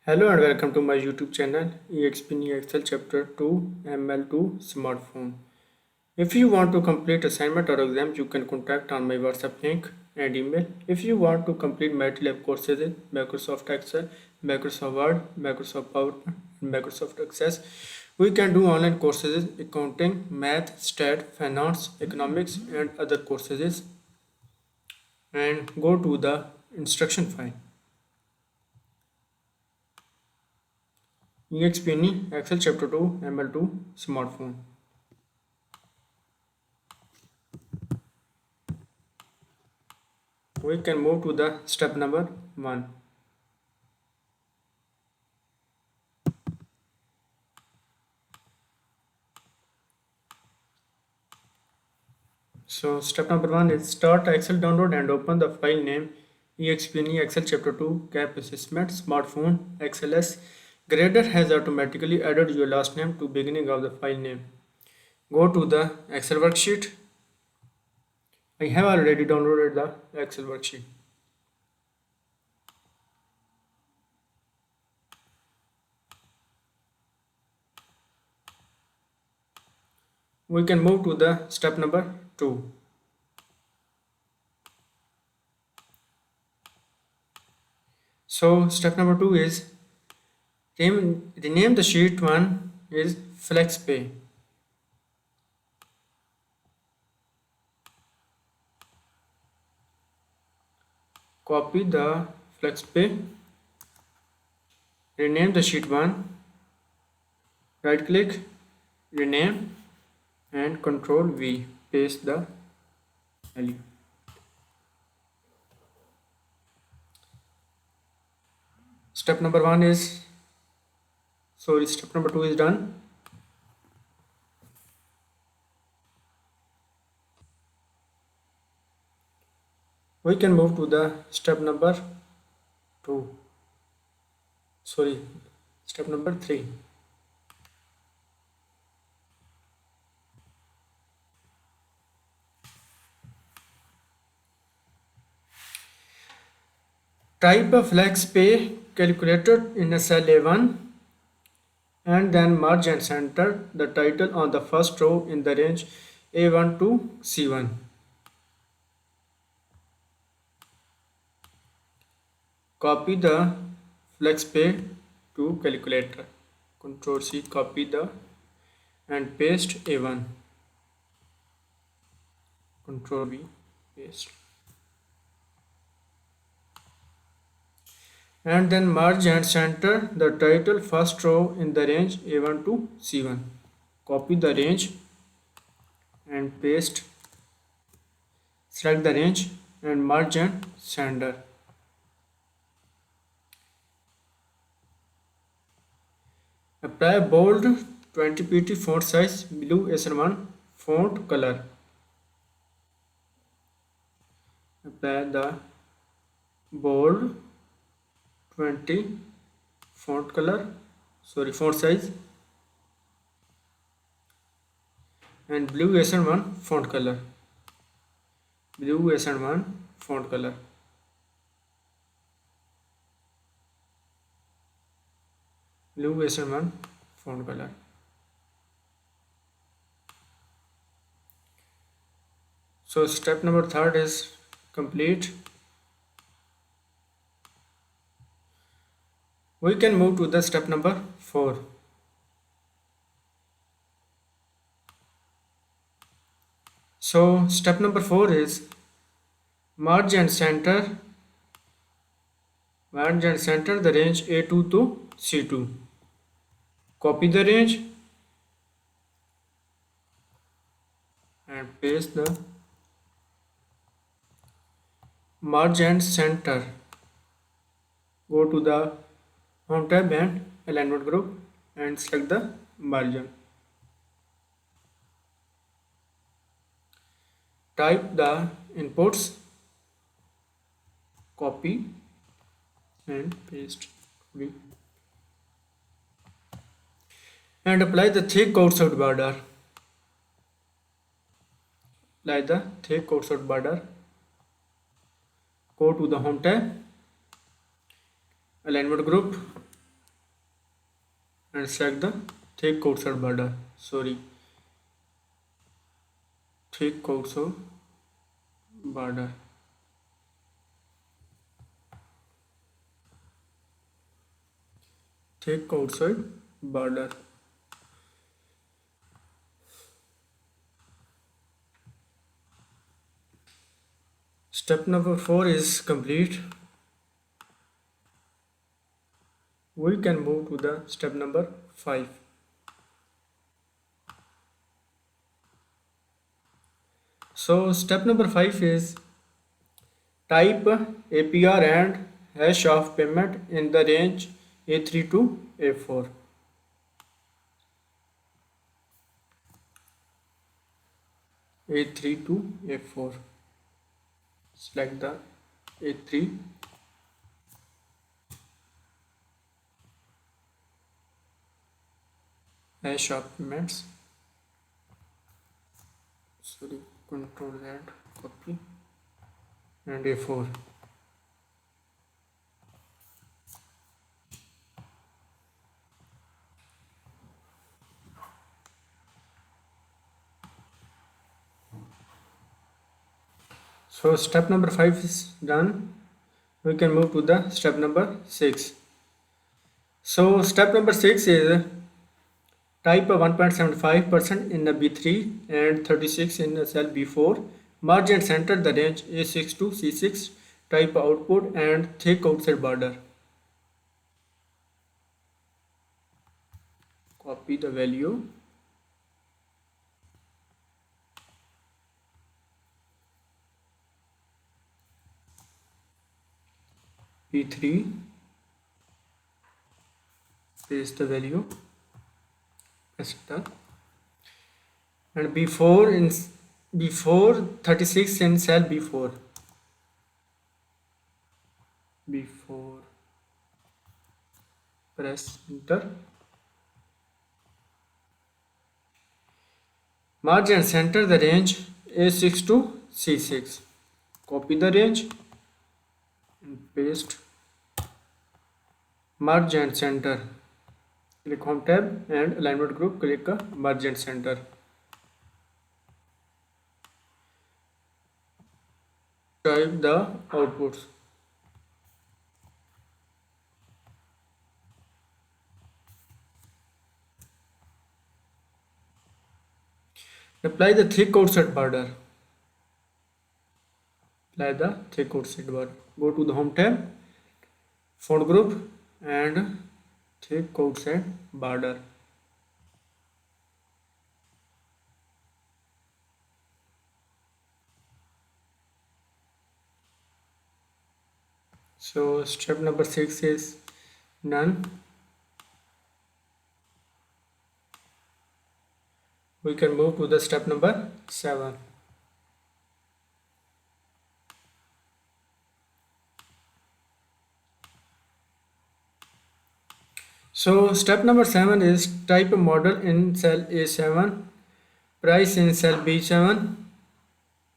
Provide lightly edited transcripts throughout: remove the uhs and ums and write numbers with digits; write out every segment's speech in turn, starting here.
Hello and welcome to my YouTube channel Exp19 Chapter 2 ML2 SmartPhone. If you want to complete assignment or exam, you can contact on my WhatsApp link and email. If you want to complete MylTLab courses in Microsoft Excel, Microsoft Word, Microsoft PowerPoint, and Microsoft Access, we can do online courses in accounting, math, stat, finance, economics, and other courses. And go to the instruction file. Exp19 Excel Chapter 2 ML2 SmartPhone. We can move to the step number 1. So step number 1 is start Excel download and open the file name Exp19 Excel Chapter 2 Cap Assessment Smartphone XLS. Grader has automatically added your last name to beginning of the file name. Go to the Excel worksheet. I have already downloaded the Excel worksheet. We can move to the step number 2. So step number 2 is rename the sheet 1 is FlexPay. Copy the FlexPay, rename the sheet 1, right click, rename, and Control V, paste the value. Step number 2 is done. We can move to the step number 3. Type a FlexPay calculator in a cell A1 and then merge and center the title on the first row in the range A1 to C1. Copy the FlexPay to calculator. Control C, copy the and paste A1. Control V, paste. And then merge and center the title first row in the range A1 to C1. Copy the range and paste. Select the range and merge and center. Apply bold 20 pt font size blue SN1 font color. Apply the bold 20 font size and blue SN1 font color. Blue SN1 font color. Blue SN1 font color. So step number 3 is complete. We can move to the step number 4. So step number 4 is merge and center the range A2 to C2. Copy the range and paste the merge and center. Go to the Home tab and alignment group and select the margin. Type the inputs, copy and paste, and apply the thick outside border. Apply the thick outside border. Go to the Home tab, alignment group, and select the thick outside border. Thick outside border. Thick outside border. Step number 4 is complete. We can move to the step number 5. So step number 5 is type APR and hash of payment in the range A3 to A4. A3 to A4. Select the A3 hash of payments. Control Z, copy, and A4. So step number 5 is done. We can move to the step number 6. So step number 6 is type 1.75% in the B3 and 36 in the cell B4. Merge and center the range A6 to C6. Type output and thick outside border. Copy the value. B3, paste the value, press enter, and B4 36 in cell B4. B4, press enter. Merge and center the range A6 to C6. Copy the range and paste. Merge and center. Click Home tab and Alignment group. Click Merge and center. Type the outputs. Apply the thick outside border. Apply the thick outside border. Go to the Home tab, Font group, and thick outside border. So step number 6 is done. We can move to the step number 7. So step number 7 is type a model in cell A7, price in cell B7,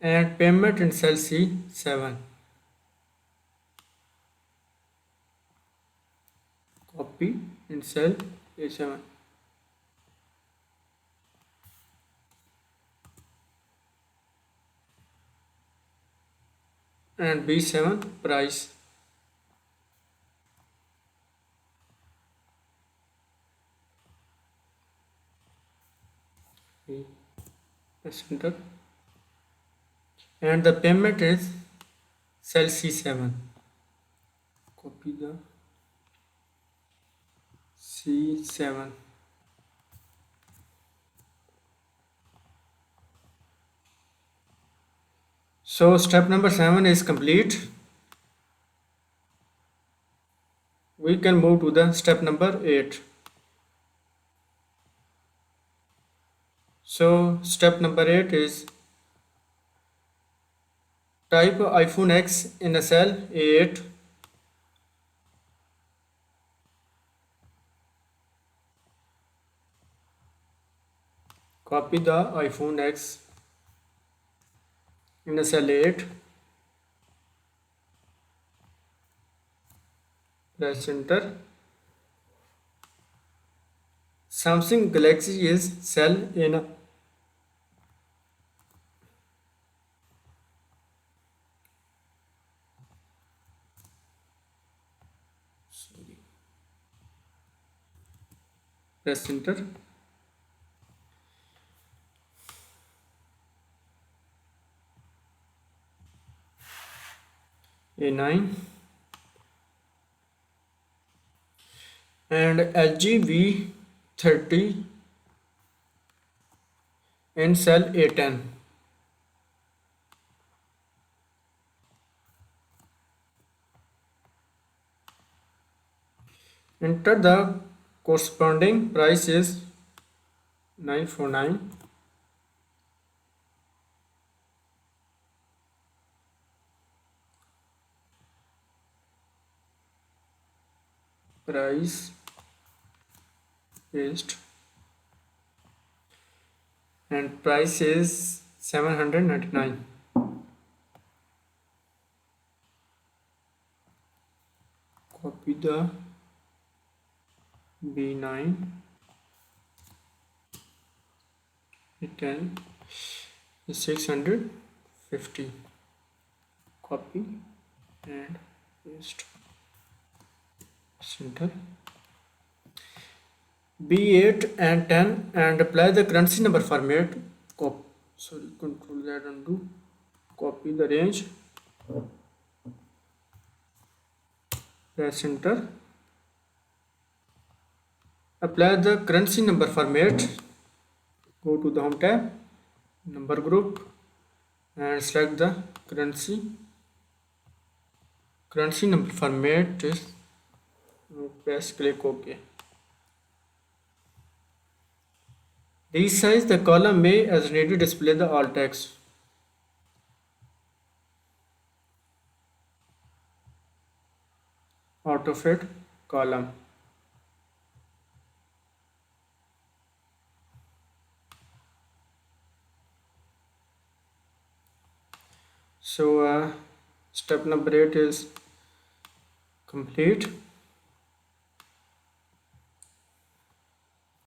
and payment in cell C7. Copy in cell A7. And B7 price. Press enter. And the payment is cell C7. Copy the C7. So step number 7 is complete. We can move to the step number 8. So step number 8 is type iPhone X in a cell A8. Copy the iPhone X in a cell 8. Press enter. Samsung Galaxy is sell in press enter. A9 and LG V30 and cell A10. Enter the corresponding price is 949. Price paste and price is 799. Copy the B9 A10 is 650. Copy and paste. Center B8 and 10 and apply the currency number format. Control Z undo. Copy the range. Press enter. Apply the currency number format. Go to the home tab, number group, and select the currency. Currency number format is press click OK. Resize the column may as needed display the alt text. Auto fit column. So step number 8 is complete.